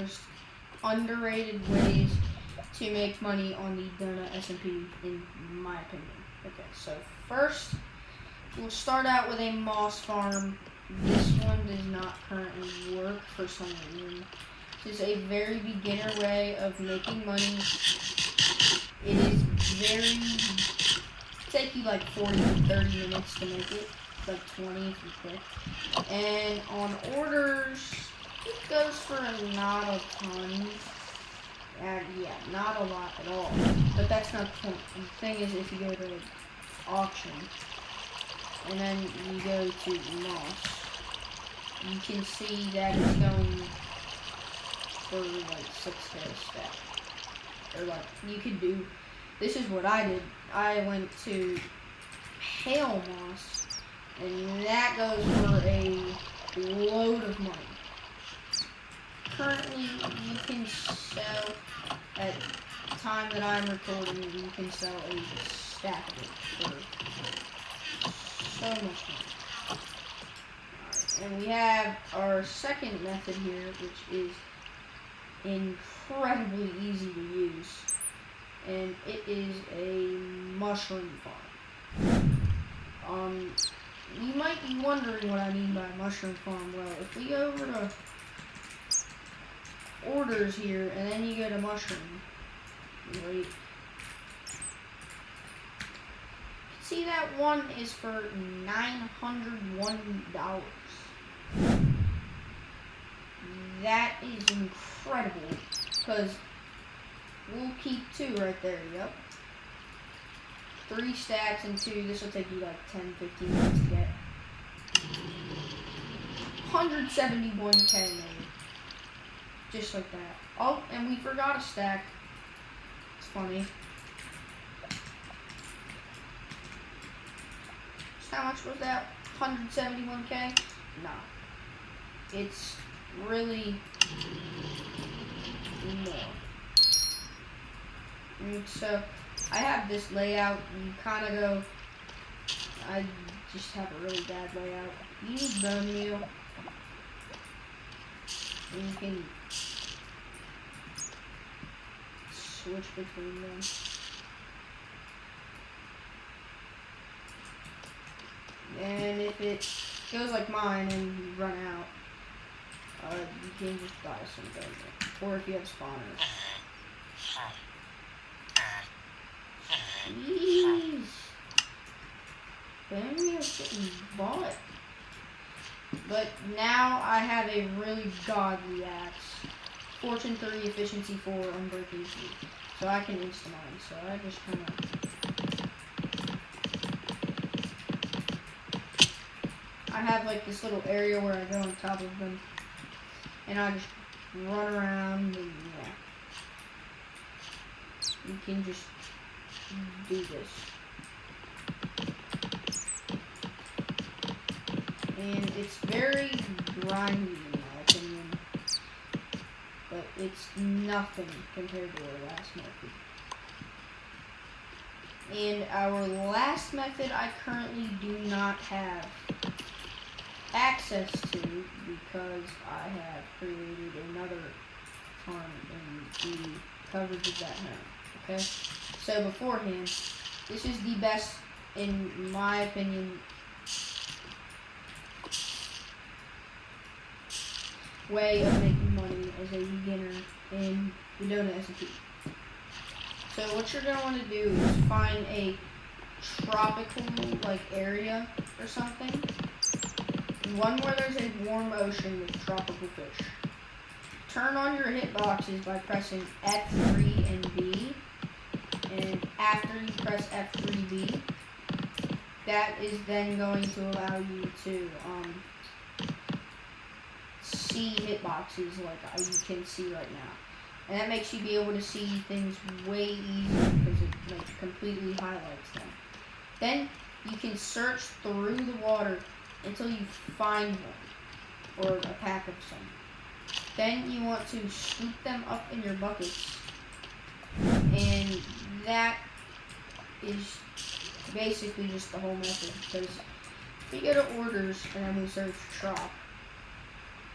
most underrated ways to make money on the Donut SMP, in my opinion. Okay, so first, we'll start out with a moss farm. This one does not currently work for some reason. This is a very beginner way of making money. It is take you like 40 to 30 minutes to make it. It's like 20 if you click. And on orders, it goes for not a ton. Yeah, not a lot at all. But that's not the point. The thing is, if you go to auction, and then you go to moss, you can see that it's going for like 6K a stack. Or like, you could do, this is what I did. I went to hail moss, and that goes for a load of money. Currently, you can sell, at the time that I'm recording, you can sell a stack of it for so much money. Alright, and we have our second method here, which is incredibly easy to use, and it is a mushroom farm. You might be wondering what I mean by mushroom farm. Well, if we go over to orders here, and then you go to mushroom, wait, see that one is for $901. That is incredible, because we'll keep 2 right there. Yep, 3 stacks and 2. This will take you like 10-15 minutes to get. 171K made, just like that. Oh, and we forgot a stack. It's funny. So how much was that? 171K? Nah, it's really more. And so I have this layout. You kind of go, I just have a really bad layout. You need bone meal, and you can switch between them. And if it goes like mine and you run out, you can just buy some bone meal. Or if you have spawners. Jeez. Bone meal's getting bought. But now I have a really godly axe. Fortune 3, efficiency 4, unbreaking 2. So I can insta-mine. So I just kind of... I have like this little area where I go on top of them. And I just run around and yeah. You can just do this. And it's very grindy in my opinion, but it's nothing compared to our last method. And our last method I currently do not have access to because I have created another farm in the coverage of that home. Okay? So beforehand, this is the best, in my opinion, way of making money as a beginner in the Donut SMP. So what you're going to want to do is find a tropical like area or something. One where there's a warm ocean with tropical fish. Turn on your hitboxes by pressing F3 and B. And after you press F3B, that is then going to allow you to see hitboxes like you can see right now. And that makes you be able to see things way easier because it like completely highlights them. Then you can search through the water until you find one or a pack of some. Then you want to scoop them up in your buckets, and that is basically just the whole method. Because if we go to orders and then we search shop,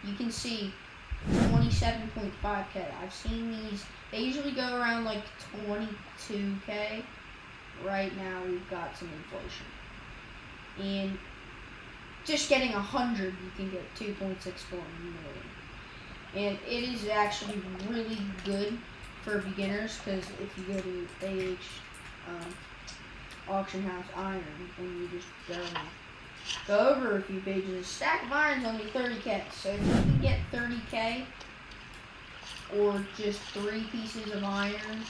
you can see 20 27.5k. I've seen these. They usually go around like 22k. Right now we've got some inflation. And just getting 100, you can get 2.64 million. And it is actually really good for beginners, because if you go to auction house iron and you just go over a few pages, a stack of iron's only 30k. So if you can get 30k or just 3 pieces of iron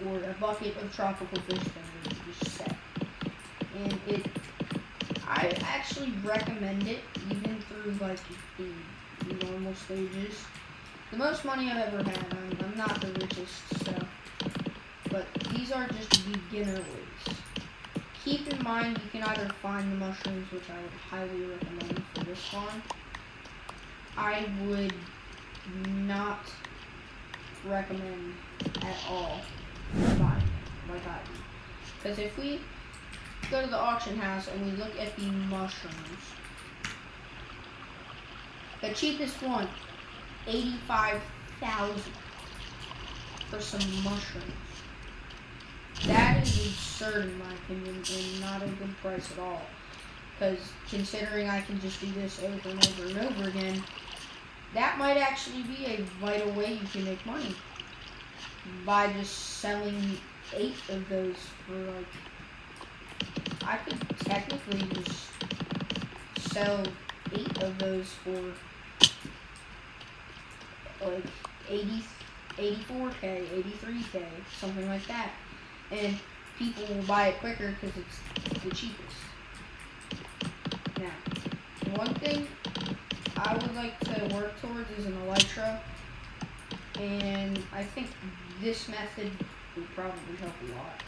or a bucket of tropical fish fingers, you just set. And I actually recommend it even through like the normal stages. The most money I've ever had, I'm not the richest, so, but these are just beginner ways. Keep in mind you can either find the mushrooms, which I would highly recommend for this farm. I would not recommend at all buying them like I do. Because if we go to the auction house and we look at the mushrooms, the cheapest one, 85,000 for some mushrooms. That is absurd in my opinion, and not a good price at all. Because considering I can just do this over and over and over again, that might actually be a vital way you can make money. By just selling 8 of those for like, I could technically just sell 8 of those for like 84k, 83k, something like that. And people will buy it quicker because it's the cheapest. Now, one thing I would like to work towards is an elytra, and I think this method would probably help a lot.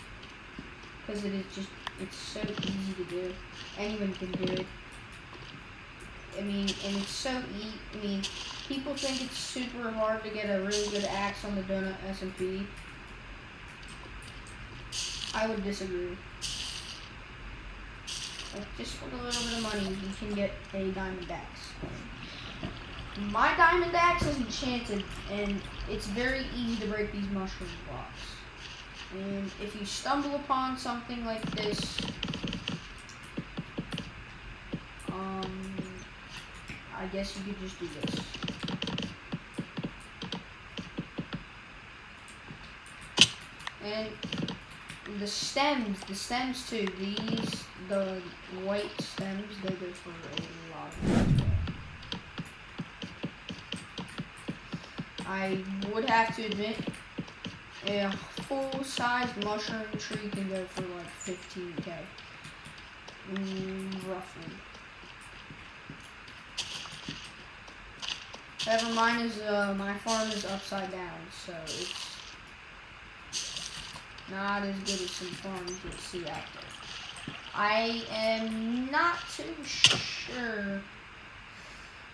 Because it's so easy to do. Anyone can do it. I mean, and it's so easy. I mean, people think it's super hard to get a really good axe on the Donut SMP. I would disagree. Like, just with a little bit of money, you can get a diamond axe. My diamond axe is enchanted, and it's very easy to break these mushroom blocks. And if you stumble upon something like this, I guess you could just do this. And the stems too, the white stems, they go for a lot of money. I would have to admit, a full-sized mushroom tree can go for like 15k, roughly. However, mine is, my farm is upside down, so it's not as good as some farms you'll see out there. I am not too sure.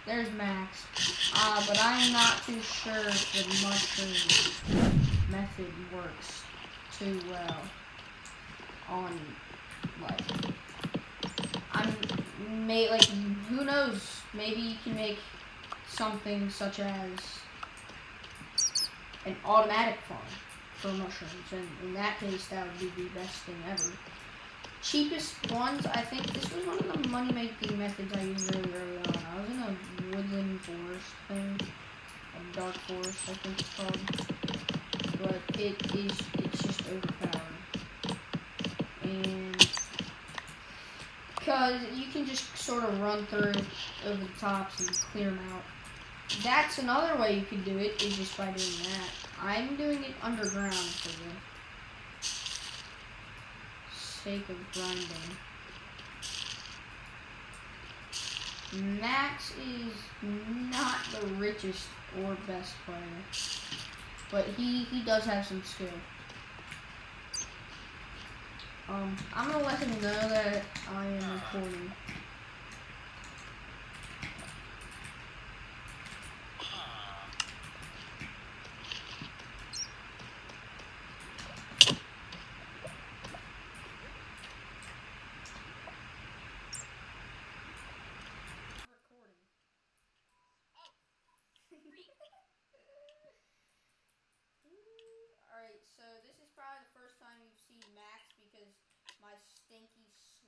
There's Max. But I'm not too sure if the mushroom method works too well on, like, who knows? Maybe you can make something such as an automatic farm for mushrooms, and in that case, that would be the best thing ever. Cheapest ones, I think this was one of the money-making methods I used really early on. I was in a woodland forest thing, a dark forest, I think it's called, but it's just overpowered. And because you can just sort of run through over the tops and clear them out. That's another way you could do it, is just by doing that. I'm doing it underground for the sake of grinding. Max is not the richest or best player, but he does have some skill. I'm gonna let him know that I am recording.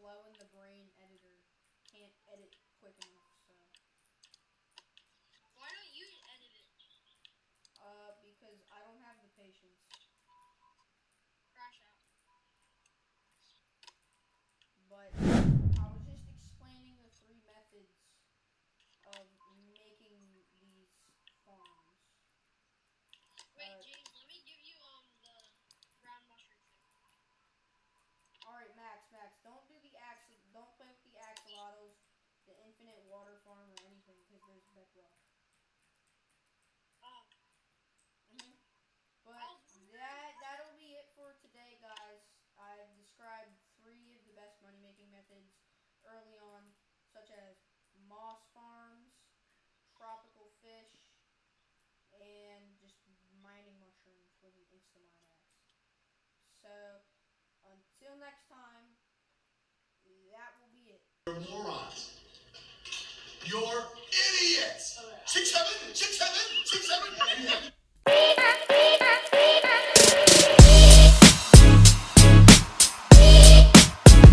slow in the brain editor. Can't edit quick enough, so. Why don't you edit it? Because I don't have the patience. Crash out. But I was just explaining the 3 methods of making these farms. Wait, James, let me give you the brown mushroom thing. Alright, Max, don't do the don't play with the axolotls, the infinite water farm, or anything, because there's bedrock. Oh. But that'll be it for today, guys. I've described 3 of the best money-making methods early on, such as moss farms, tropical fish, and just mining mushrooms with an Instamine axe. So, until next time, that will be it. You're morons. You're idiots! 6'7", 6'7", 6'7".